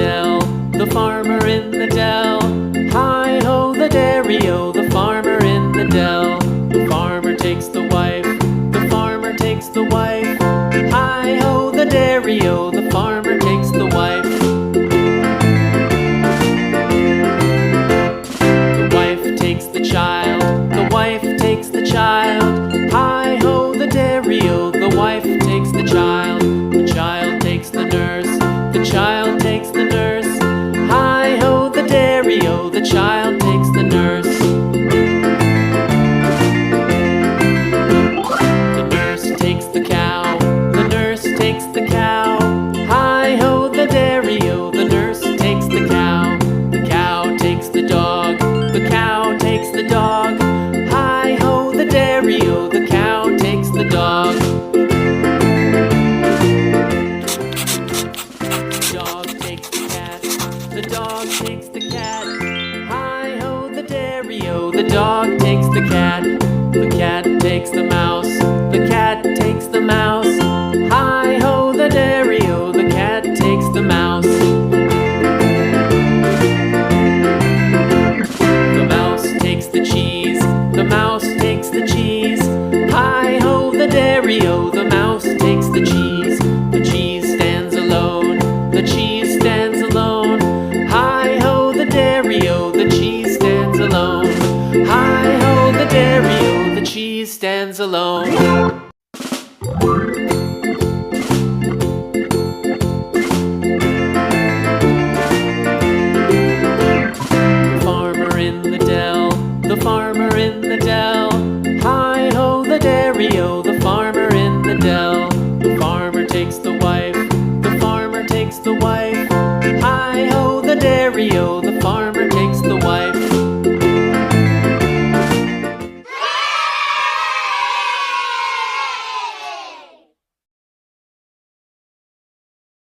dell, the farmer in the dell. Hi-ho, the dairy-o, the farmer in the dell. The farmer takes the wife, the farmer takes the wife. Hi-ho, the dairy-o, the farmer takes the wife. The wife takes the child, the wife takes the child. Hi-ho, the dairy-o, the wife takes the child. The child takes the nurse, the child takes the nurse. Hi-ho, the dairy-o, the child takes the nurse. The nurse takes the cow, the nurse takes the cow. Hi-ho, the dairy-o, the nurse takes the cow. The cow takes the dog, the cow takes the dog. Hi-ho, the dairy-o, the cow takes the dog. The dog takes the cat. Hi-ho, the dairy-o, the dog takes the cat. The cat takes the mouse, the cat takes the mouse. Hi-ho, the dairy-o, the cat takes the mouse. The mouse takes the cheese, the mouse takes the cheese. Hi-ho, the dairy-o, the mouse takes the cheese. The cheese stands alone, the cheese stands alone. Hi-ho, the dairy-o, the cheese stands alone. Hi-ho, the dairy-o, the cheese stands alone. The farmer in the dell, the farmer in the dell. Hi-ho, the dairy-o, the farmer in the dell. The farmer takes the wife, the farmer takes the wife.